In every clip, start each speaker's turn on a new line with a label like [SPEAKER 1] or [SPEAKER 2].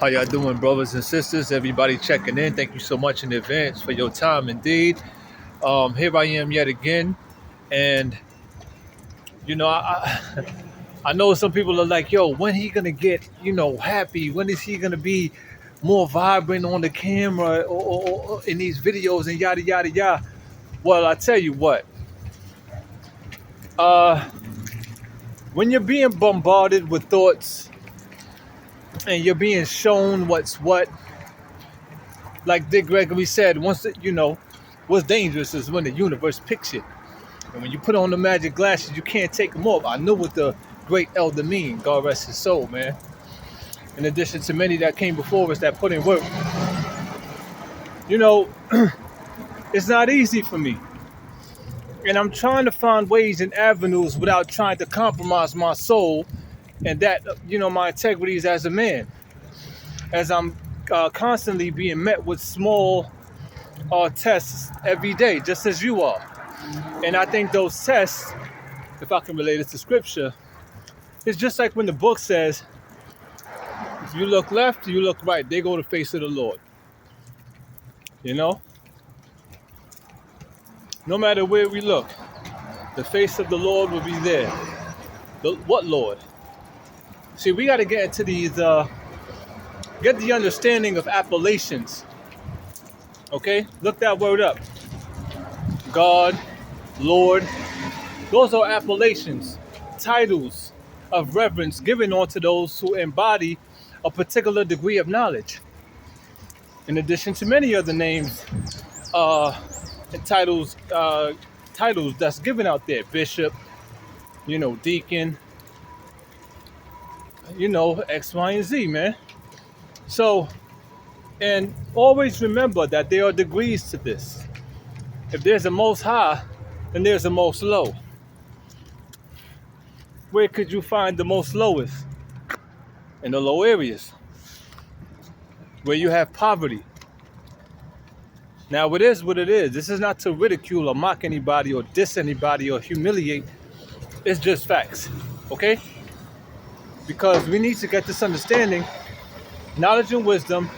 [SPEAKER 1] How y'all doing, brothers and sisters? Everybody checking in. Thank you so much in advance for your time, indeed. Here I am yet again, and I know some people are like, "Yo, when he gonna get happy? When is he gonna be more vibrant on the camera or in these videos and yada yada yada?" Well, I tell you what, uh, when you're being bombarded with thoughts and you're being shown what's what, like Dick Gregory said, what's dangerous is when the universe picks it. And when you put on the magic glasses, you can't take them off. I knew what the great elder mean, God rest his soul, man. In addition to many that came before us that put in work. You know, it's not easy for me. And I'm trying to find ways and avenues without trying to compromise my soul and that, my integrities as a man. As I'm constantly being met with small tests every day, just as you are. And I think those tests, if I can relate it to scripture, it's just like when the book says, if you look left, you look right, there go the face of the Lord. No matter where we look, the face of the Lord will be there. What Lord? See, we got to get into these, get the understanding of appellations. Okay? Look that word up. God, Lord. Those are appellations, titles of reverence given unto those who embody a particular degree of knowledge. In addition to many other names and titles that's given out there, bishop, deacon, X, Y, and Z, man. So, and always remember that there are degrees to this. If there's a most high, then there's a most low. Where could you find the most lowest? In the low areas, where you have poverty. Now, it is what it is. This is not to ridicule or mock anybody or diss anybody or humiliate. It's just facts, okay? Because we need to get this understanding, knowledge and wisdom,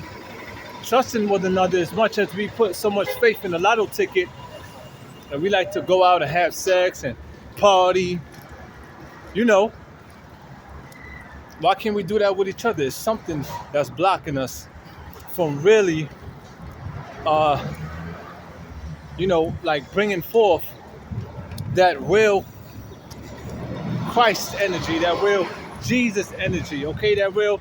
[SPEAKER 1] trusting one another as much as we put so much faith in the lotto ticket and we like to go out and have sex and party. Why can't we do that with each other? It's something that's blocking us from really, like bringing forth that real Christ energy, that real Jesus energy, okay? That real,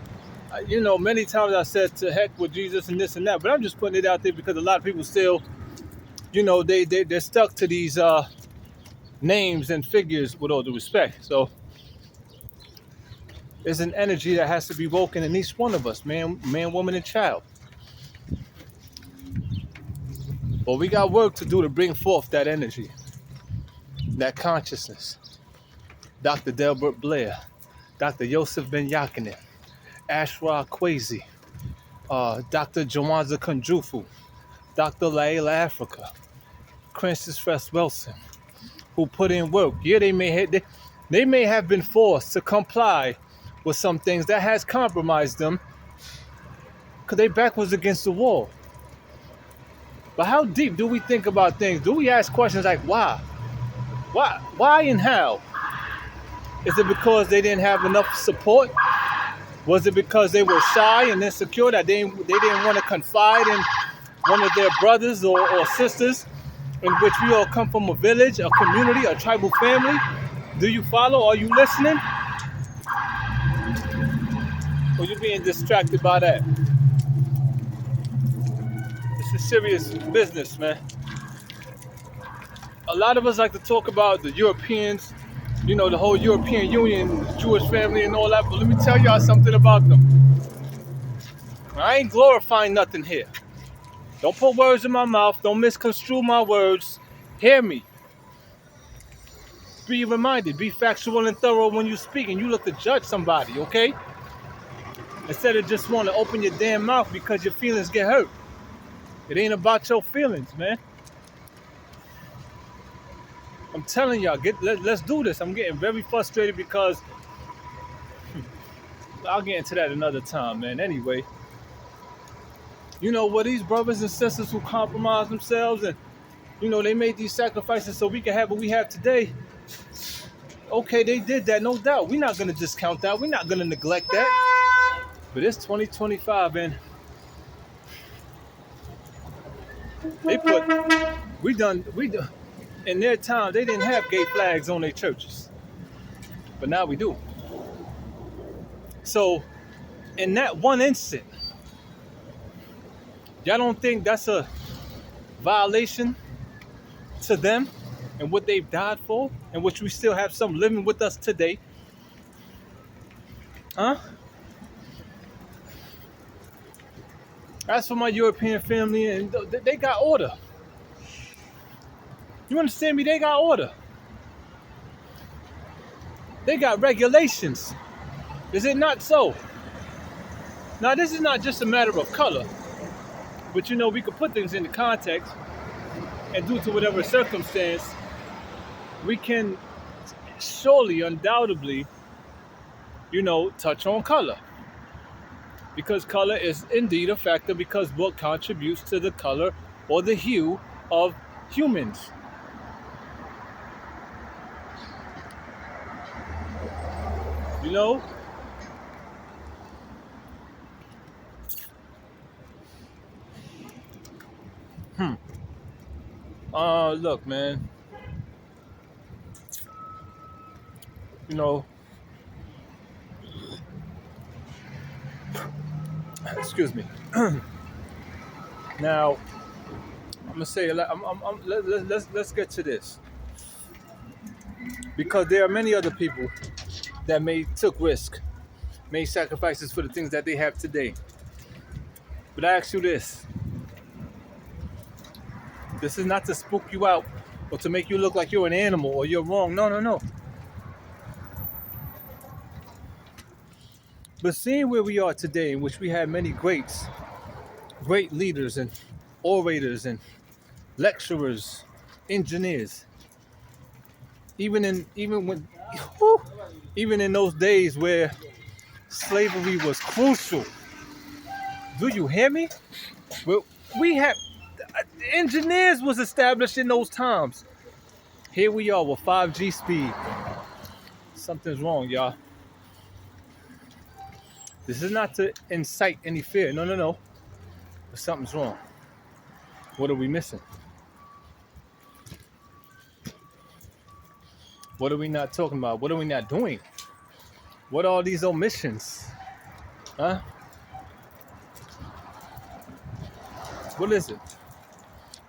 [SPEAKER 1] many times I said to heck with Jesus and this and that, but I'm just putting it out there because a lot of people still, they're stuck to these names and figures with all due respect. So there's an energy that has to be woken in each one of us, man, woman, and child. But we got work to do to bring forth that energy, that consciousness. Dr. Delbert Blair, Dr. Yosef Ben Yakinen, Ashra Kwesi, Dr. Jawanza Kunjufu, Dr. Laila Africa, Francis Fest Wilson, who put in work. Yeah, they may have been forced to comply with some things that has compromised them because they back was against the wall. But how deep do we think about things? Do we ask questions like why? Why and how? Is it because they didn't have enough support? Was it because they were shy and insecure that they didn't want to confide in one of their brothers or sisters, in which we all come from a village, a community, a tribal family? Do you follow? Are you listening? Or you being distracted by that? This is serious business, man. A lot of us like to talk about the Europeans, the whole European Union, Jewish family and all that, but let me tell y'all something about them. I ain't glorifying nothing here. Don't put words in my mouth. Don't misconstrue my words. Hear me. Be reminded. Be factual and thorough when you speak and you look to judge somebody, okay? Instead of just want to open your damn mouth because your feelings get hurt. It ain't about your feelings, man. I'm telling y'all, let's do this. I'm getting very frustrated because I'll get into that another time, man. Anyway, Where these brothers and sisters who compromise themselves and, they made these sacrifices so we can have what we have today. Okay, they did that, no doubt. We're not going to discount that. We're not going to neglect that. But it's 2025, and we done, in their time, they didn't have gay flags on their churches. But now we do. So, in that one instant, y'all don't think that's a violation to them and what they've died for, and which we still have some living with us today? Huh? As for my European family, and they got order. You understand me? They got order. They got regulations. Is it not so? Now, this is not just a matter of color, but we could put things into context, and due to whatever circumstance, we can surely, undoubtedly, touch on color. Because color is indeed a factor, because what contributes to the color or the hue of humans. Look, man. Excuse me. Now, I'm gonna say, let's get to this, because there are many other people that took risk, made sacrifices for the things that they have today. But I ask you this: this is not to spook you out or to make you look like you're an animal or you're wrong. No, no, no. But seeing where we are today, in which we have many great leaders and orators and lecturers, engineers, even in those days where slavery was crucial. Do you hear me? Well, we have engineers was established in those times. Here we are with 5G speed. Something's wrong, y'all. This is not to incite any fear. No, no, no. But something's wrong. What are we missing? What are we not talking about? What are we not doing? What are all these omissions? Huh? What is it?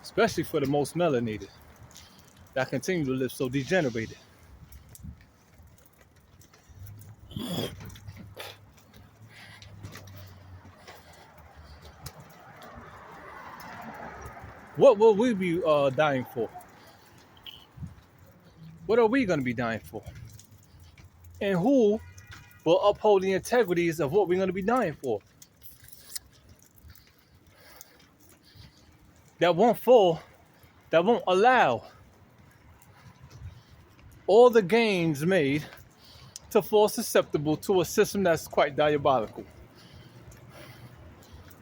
[SPEAKER 1] Especially for the most melanated that continue to live so degenerated. What will we be dying for? What are we going to be dying for? And who will uphold the integrities of what we're going to be dying for? That won't allow all the gains made to fall susceptible to a system that's quite diabolical.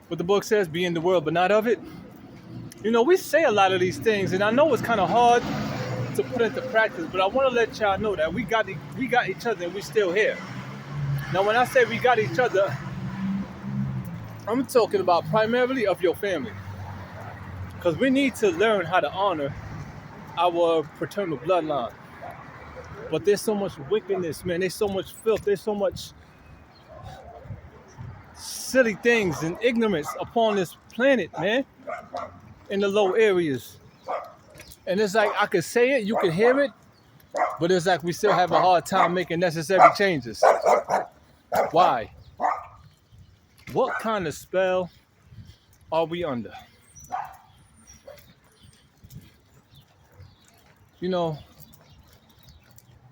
[SPEAKER 1] What the book says, be in the world, but not of it. We say a lot of these things, and I know it's kind of hard to put into practice, but I want to let y'all know that we got each other and we still here. Now, when I say we got each other, I'm talking about primarily of your family. Because we need to learn how to honor our paternal bloodline. But there's so much wickedness, man. There's so much filth. There's so much silly things and ignorance upon this planet, man. In the low areas. And it's like I could say it, you can hear it, but it's like we still have a hard time making necessary changes. Why? What kind of spell are we under?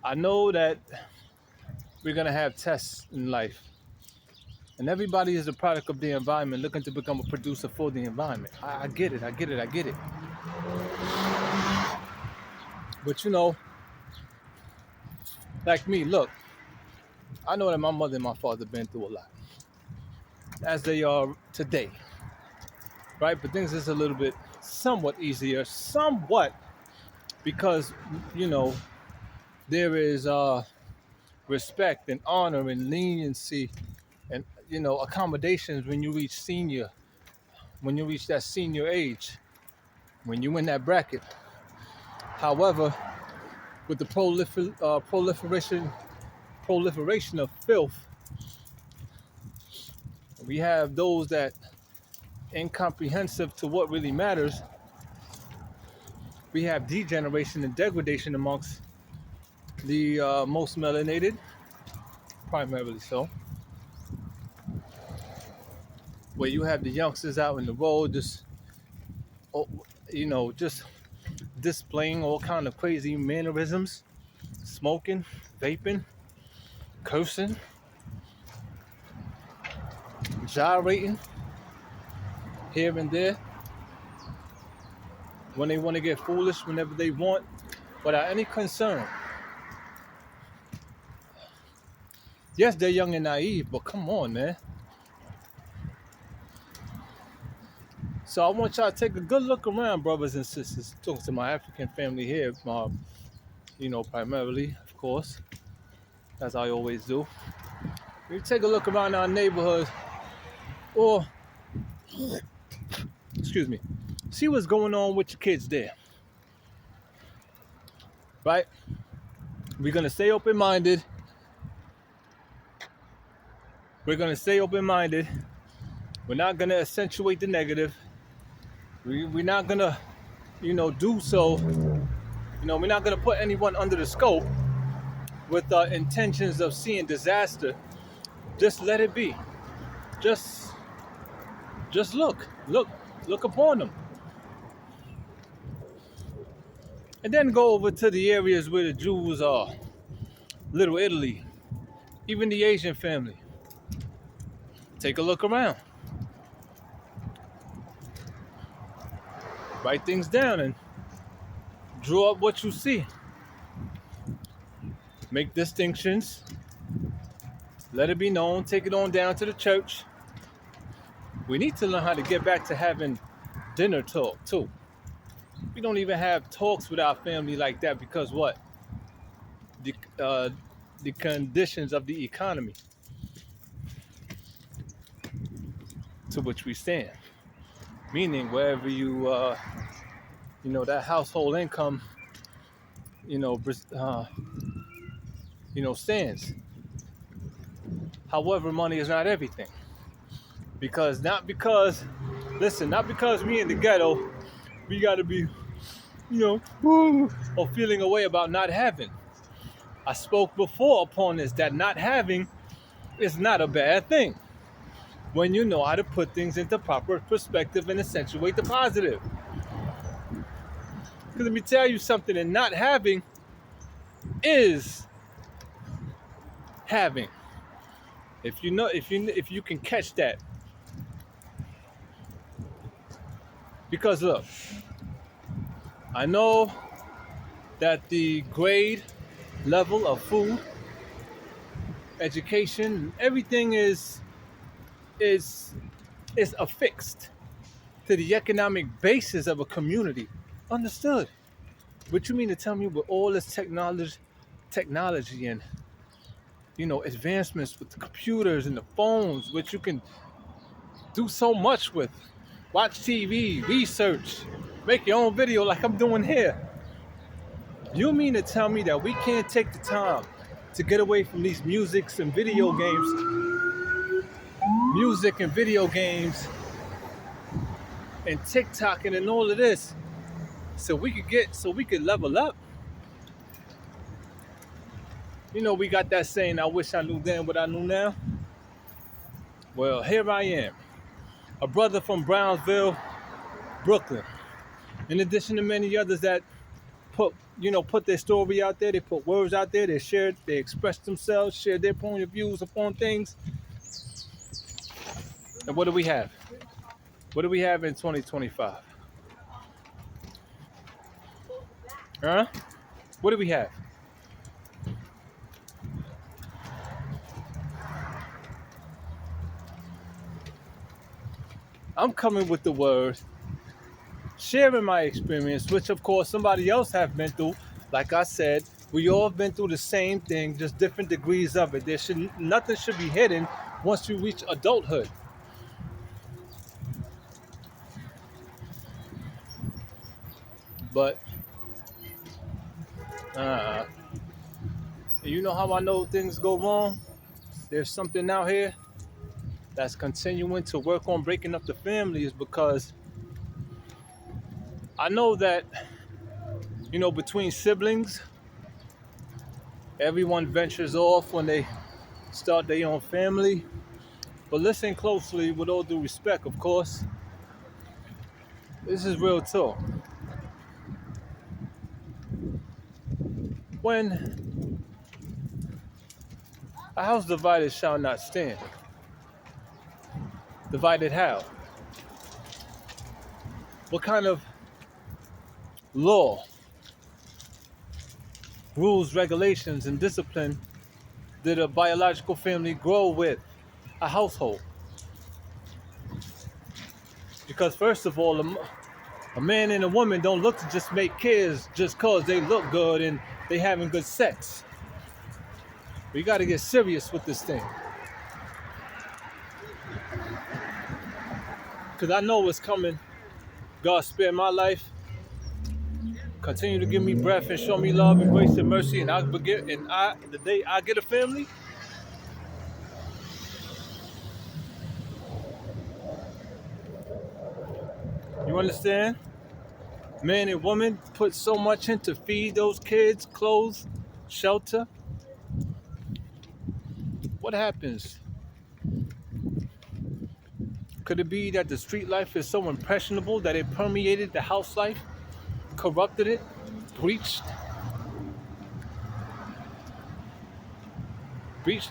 [SPEAKER 1] I know that we're going to have tests in life. And everybody is a product of the environment, looking to become a producer for the environment. I get it. But like me, look, I know that my mother and my father have been through a lot, as they are today. right? But things is a little bit somewhat easier, somewhat, because you know there is respect and honor and leniency and accommodations when you reach when you reach that senior age, when you in that bracket. However, with the proliferation of filth, we have those that incomprehensive to what really matters. We have degeneration and degradation amongst the most melanated, primarily so, where you have the youngsters out in the road just, oh, just displaying all kind of crazy mannerisms, smoking, vaping, cursing, gyrating here and there when they want to get foolish whenever they want, without any concern. Yes, they're young and naive, but come on, man. So I want y'all to take a good look around, brothers and sisters. Talking to my African family here, primarily, of course, as I always do. You take a look around our neighborhood, or, excuse me, see what's going on with your kids there, right? We're gonna stay open-minded. We're gonna stay open-minded. We're not gonna accentuate the negative. We're not gonna, do so. We're not gonna put anyone under the scope with intentions of seeing disaster. Just let it be. Just look upon them, and then go over to the areas where the Jews are, Little Italy, even the Asian family. Take a look around, write things down, and draw up what you see. Make distinctions. Let it be known. Take it on down to the church. We need to learn how to get back to having dinner talk too. We don't even have talks with our family like that because what? The the conditions of the economy to which we stand. Meaning wherever that household income, stands. However, money is not everything. Not because we in the ghetto, we gotta be, or feeling a way about not having. I spoke before upon this, that not having is not a bad thing when you know how to put things into proper perspective and accentuate the positive. Because let me tell you something, and not having is having. If you can catch that. Because look, I know that the grade level of food, education, everything is affixed to the economic basis of a community. Understood. But you mean to tell me with all this technology and advancements with the computers and the phones, which you can do so much with, watch TV, research, make your own video like I'm doing here. You mean to tell me that we can't take the time to get away from these music and video games and TikToking and all of this so we could level up? We got that saying, I wish I knew then what I knew now. Well, here I am, a brother from Brownsville, Brooklyn. In addition to many others that put their story out there, they put words out there, they express themselves, share their point of views upon things. And what do we have? What do we have in 2025? Huh? What do we have? I'm coming with the word, sharing my experience, which of course somebody else have been through. Like I said, we all been through the same thing, just different degrees of it. Nothing should be hidden once you reach adulthood. But uh, you know how I know things go wrong? There's something out here that's continuing to work on breaking up the family is because I know that, between siblings, everyone ventures off when they start their own family. But listen closely, with all due respect, of course. This is real talk. When a house divided shall not stand. Divided how? What kind of law, rules, regulations, and discipline did a biological family grow with? A household. Because first of all, a man and a woman don't look to just make kids just cause they look good and they having good sex. We got to get serious with this thing. Because I know what's coming. God spare my life. Continue to give me breath and show me love and grace and mercy. And the day I get a family, you understand? Man and woman put so much in to feed those kids, clothes, shelter. What happens? Could it be that the street life is so impressionable that it permeated the house life, corrupted it, breached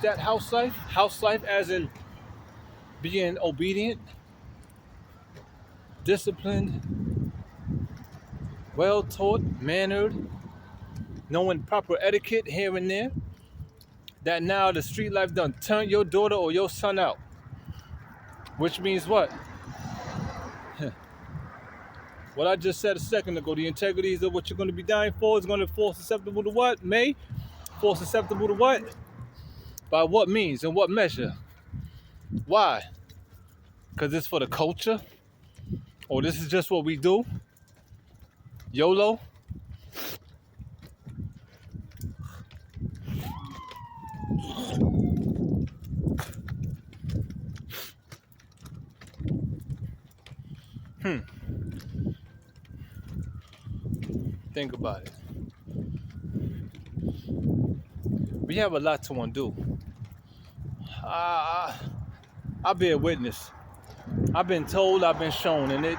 [SPEAKER 1] that house life? House life as in being obedient, disciplined, well taught, mannered, knowing proper etiquette here and there. That now the street life done turn your daughter or your son out. Which means what? What I just said a second ago, the integrities of what you're going to be dying for is going to fall susceptible to what? May? Fall susceptible to what? By what means and what measure? Why? Because it's for the culture? Or this is just what we do? YOLO? Think about it. We have a lot to undo. I bear witness. I've been told, I've been shown, and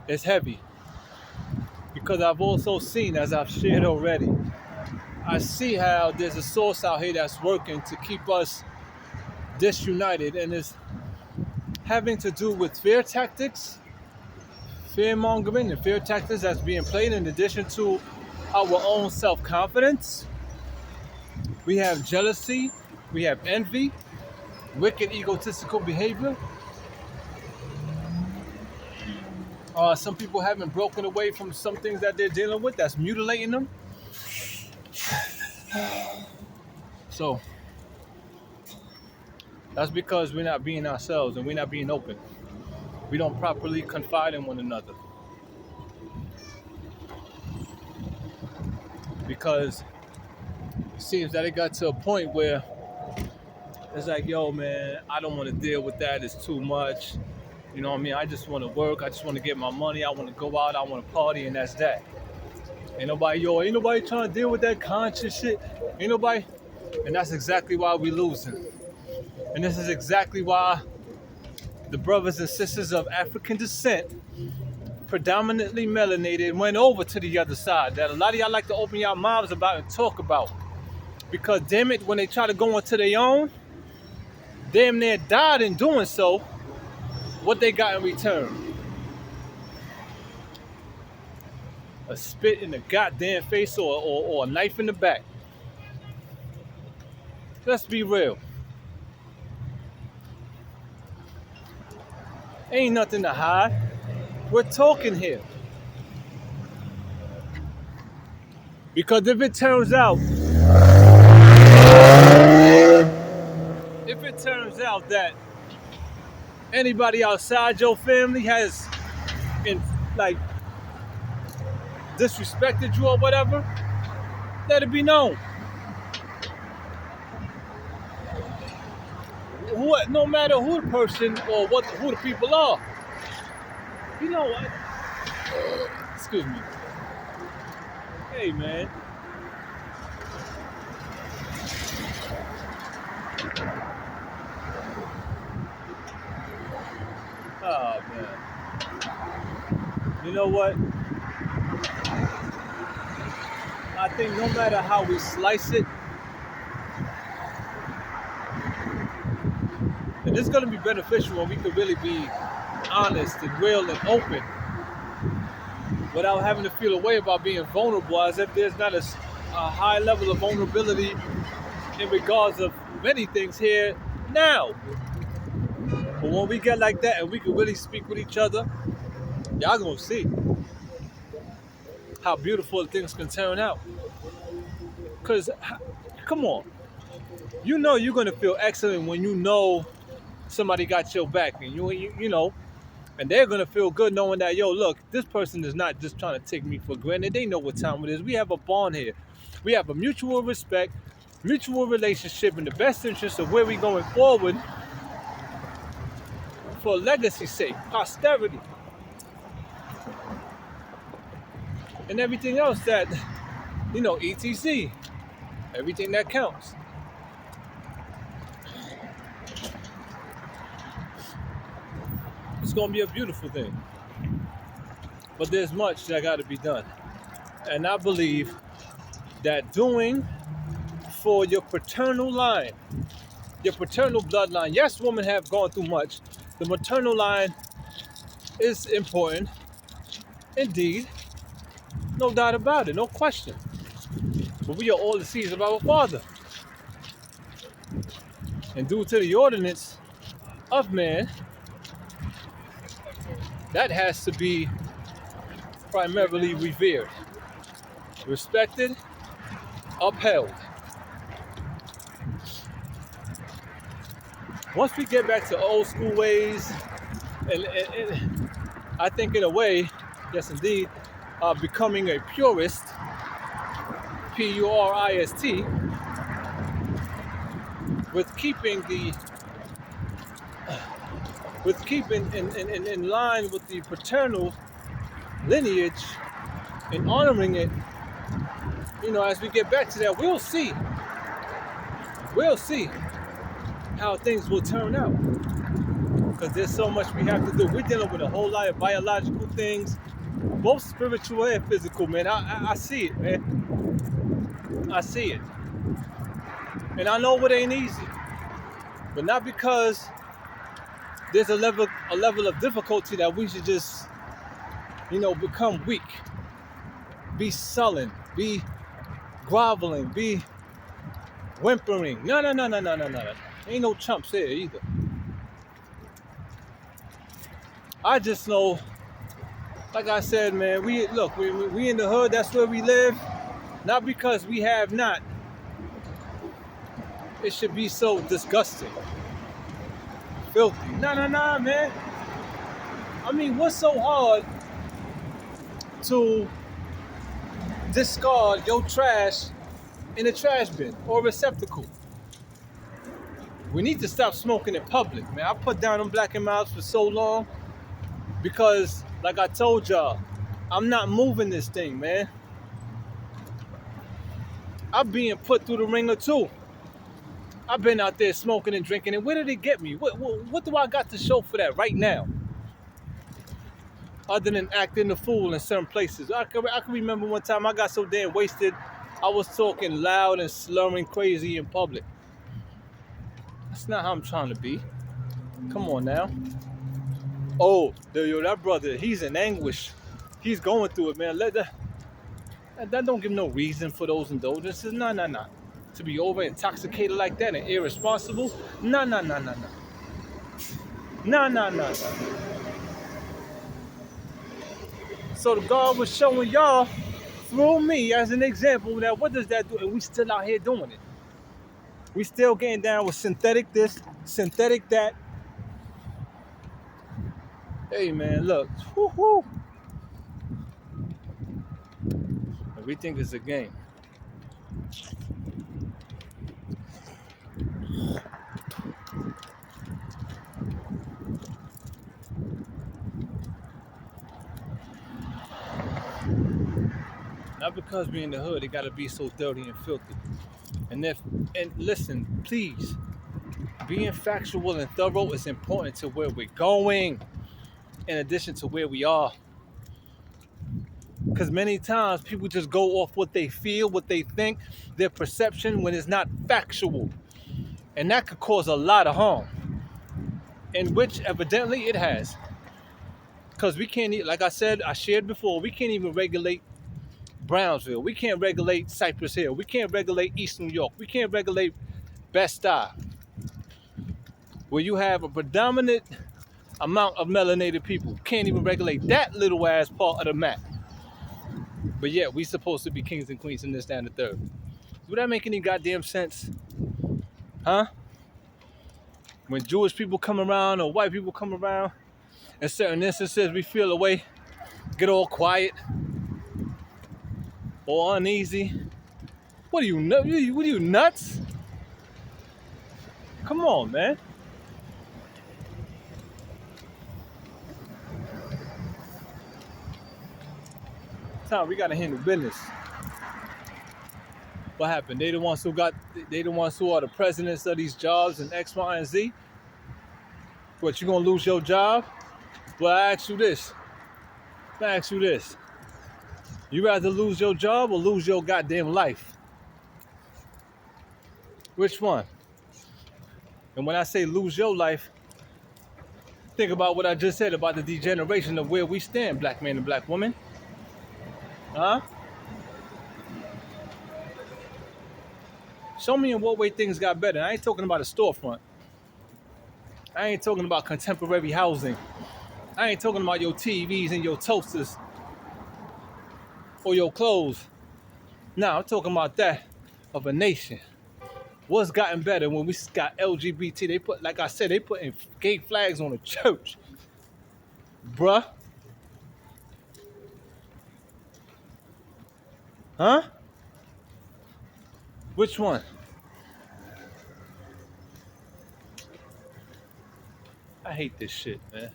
[SPEAKER 1] it's heavy. Because I've also seen, as I've shared already, I see how there's a source out here that's working to keep us disunited, and it's having to do with fear tactics, fear mongering, and fear tactics that's being played in addition to our own self-confidence. We have jealousy, we have envy, wicked egotistical behavior. Some people haven't broken away from some things that they're dealing with that's mutilating them. So that's because we're not being ourselves and we're not being open. We don't properly confide in one another. Because it seems that it got to a point where it's like, yo, man, I don't want to deal with that. It's too much. You know what I mean? I just want to work. I just want to get my money. I want to go out. I want to party, and that's that. Ain't nobody trying to deal with that conscious shit. Ain't nobody. And that's exactly why we losing. And this is exactly why the brothers and sisters of African descent, predominantly melanated, went over to the other side. That a lot of y'all like to open your mouths about and talk about. Because damn it, when they try to go into their own, damn near died in doing so. What they got in return? A spit in the goddamn face or a knife in the back. Let's be real. Ain't nothing to hide. We're talking here. Because if it turns out that anybody outside your family has in like disrespected you or whatever, let it be known. No matter who the person or who the people are. You know what? Excuse me. Hey man. Oh man. You know what? I think no matter how we slice it, and it's gonna be beneficial when we can really be honest and real and open without having to feel a way about being vulnerable, as if there's not a high level of vulnerability in regards of many things here now. But when we get like that and we can really speak with each other, y'all gonna see how beautiful things can turn out. Cause come on, you know you're gonna feel excellent when you know somebody got your back, and you know, and they're gonna feel good knowing that, yo, look, this person is not just trying to take me for granted. They know what time it is. We have a bond here. We have a mutual respect, mutual relationship in the best interest of where we're going forward for legacy's sake, posterity, and everything else that, etc. Everything that counts. It's gonna be a beautiful thing. But there's much that gotta be done. And I believe that doing for your paternal line, your paternal bloodline, yes, women have gone through much. The maternal line is important, indeed, no doubt about it, no question. But we are all the seeds of our Father. And due to the ordinance of man, that has to be primarily revered, respected, upheld. Once we get back to old school ways, and I think in a way, yes indeed, becoming a purist, P-U-R-I-S-T, with keeping in line with the paternal lineage and honoring it, as we get back to that, we'll see how things will turn out. Because there's so much we have to do. We're dealing with a whole lot of biological things, both spiritual and physical, man. I see it, man. I see it. And I know it ain't easy. But not because there's a level of difficulty that we should just, become weak, be sullen, be groveling, be whimpering. No. Ain't no chumps here either. I just know, like I said, man, we in the hood, that's where we live. Not because we have not. It should be so disgusting. Filthy. No, man. I mean, what's so hard to discard your trash in a trash bin or receptacle? We need to stop smoking in public, man. I put down them Black and Milds for so long because, like I told y'all, I'm not moving this thing, man. I'm being put through the ringer too. I've been out there smoking and drinking, and where did it get me? What do I got to show for that right now? Other than acting the fool in certain places. I can remember one time I got so damn wasted, I was talking loud and slurring crazy in public. That's not how I'm trying to be. Come on now. Oh, that brother, he's in anguish. He's going through it, man. That don't give no reason for those indulgences. Nah. To be over intoxicated like that and irresponsible. Nah. So the God was showing y'all through me as an example that what does that do? And we still out here doing it. We still getting down with synthetic this, synthetic that. Hey man, look. Woo-hoo. We think it's a game. Not because we in the hood, it gotta be so dirty and filthy. And listen, please, being factual and thorough is important to where we're going, in addition to where we are. Because many times people just go off what they feel, what they think, their perception when it's not factual. And that could cause a lot of harm. In which evidently it has. Because we can't, like I said, I shared before, we can't even regulate Brownsville. We can't regulate Cypress Hill. We can't regulate East New York. We can't regulate Bed-Stuy, where you have a predominant amount of melanated people. Can't even regulate that little ass part of the map. But yet, we supposed to be kings and queens in this, that, and the third. Do that make any goddamn sense? Huh? When Jewish people come around or white people come around, in certain instances, we feel a way, get all quiet or uneasy. What are you, what are you nuts? Come on, man. Time we gotta handle business. What happened? They the ones who are the presidents of these jobs and X, Y, and Z. What, you gonna lose your job? Well, I ask you this. You rather lose your job or lose your goddamn life? Which one? And when I say lose your life, think about what I just said about the degeneration of where we stand, black man and black woman. Huh? Show me in what way things got better. I ain't talking about a storefront. I ain't talking about contemporary housing. I ain't talking about your TVs and your toasters or your clothes. Now I'm talking about that of a nation. What's gotten better when we got LGBT? They put, like I said, they putting gay flags on a church. Bruh. Huh? Which one? I hate this shit, man.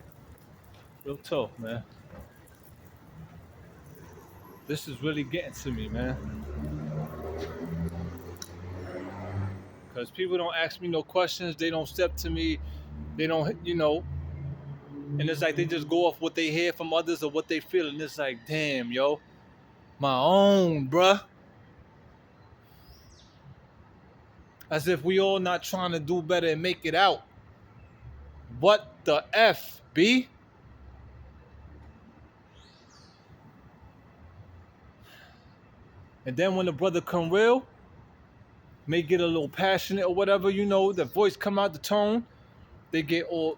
[SPEAKER 1] Real talk, man. This is really getting to me, man. Because people don't ask me no questions. They don't step to me. They don't, and it's like they just go off what they hear from others or what they feel. And it's like, damn, yo, my own, bruh. As if we all not trying to do better and make it out. What the F, B? And then when the brother come real, may get a little passionate or whatever, the voice come out the tone, they get all,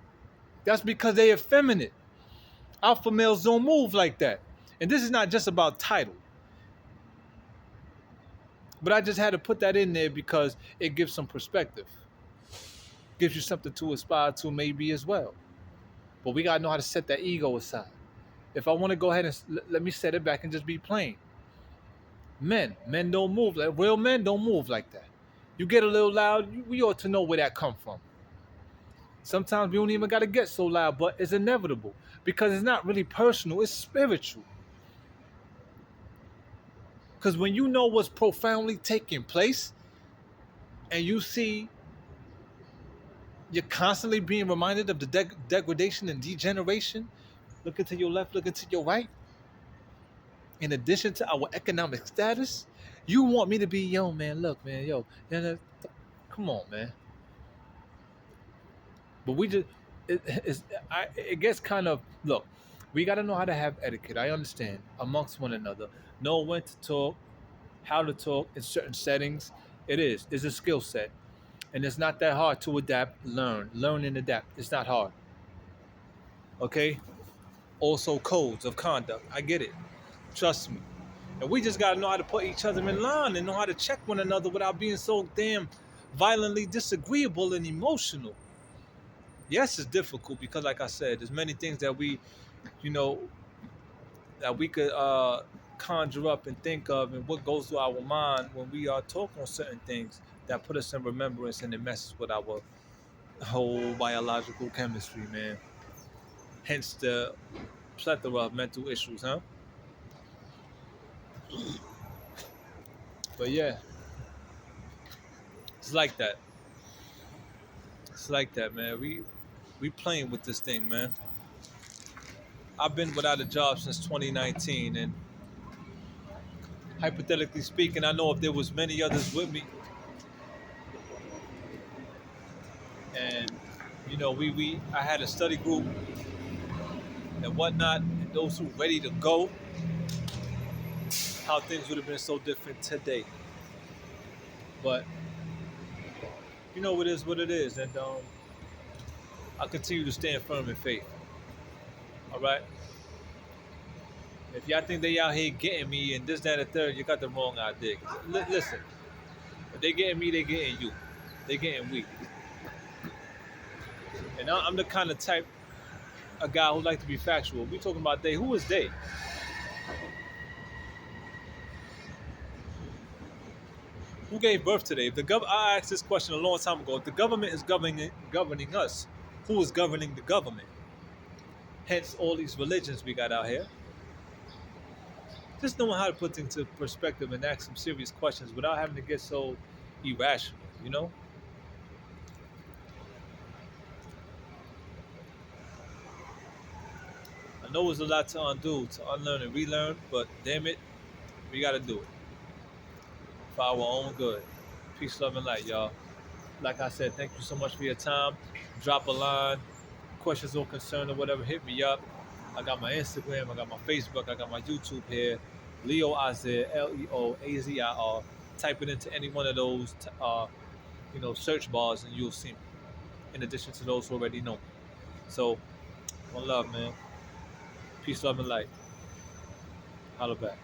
[SPEAKER 1] that's because they effeminate. Alpha males don't move like that. And this is not just about title. But I just had to put that in there because it gives some perspective. Gives you something to aspire to maybe as well. But we gotta know how to set that ego aside. If I want to go ahead and let me set it back and just be plain. Men don't move like real men don't move like that. You get a little loud, we ought to know where that come from. Sometimes we don't even gotta get so loud, but it's inevitable because it's not really personal, it's spiritual. Because when you know what's profoundly taking place and you see you're constantly being reminded of the degradation and degeneration, looking to your left, looking to your right, in addition to our economic status, you want me to be, yo, man, look, man, yo, come on, man. But we just, it gets kind of, look, we got to know how to have etiquette. I understand amongst one another, know when to talk, how to talk in certain settings. It's a skill set. And it's not that hard to adapt, learn and adapt. It's not hard. Okay? also codes of conduct. I get it. Trust me. And we just gotta know how to put each other in line and know how to check one another without being so damn violently disagreeable and emotional. Yes, it's difficult because, like I said, there's many things that we, you know, that we could conjure up and think of, and what goes through our mind when we are talking on certain things that put us in remembrance and it messes with our whole biological chemistry, man. Hence the plethora of mental issues, huh? But yeah, it's like that. It's like that, man. We playing with this thing, man. I've been without a job since 2019, and hypothetically speaking, I know if there was many others with me, and we I had a study group and whatnot, and those who ready to go, how things would have been so different today. But it is what it is, and I continue to stand firm in faith. All right. If y'all think they out here getting me and this, that, and the third, you got the wrong idea. Listen, if they getting me, they getting you. They getting we. And I'm the kind of type a guy who like to be factual. We talking about they. Who is they? Who gave birth today? If I asked this question a long time ago. If the government is governing us, who is governing the government? Hence all these religions we got out here. Just knowing how to put things into perspective and ask some serious questions without having to get so irrational. I know it's a lot to undo, to unlearn and relearn, but damn it, we got to do it for our own good. Peace, love, and light, y'all. Like I said, thank you so much for your time. Drop a line, questions or concern or whatever, hit me up. I got my Instagram, I got my Facebook, I got my YouTube here. Leo Azir, Leoazir. Type it into any one of those, search bars, and you'll see me. In addition to those who already know me. So, one love, man. Peace, love, and light. Holla back.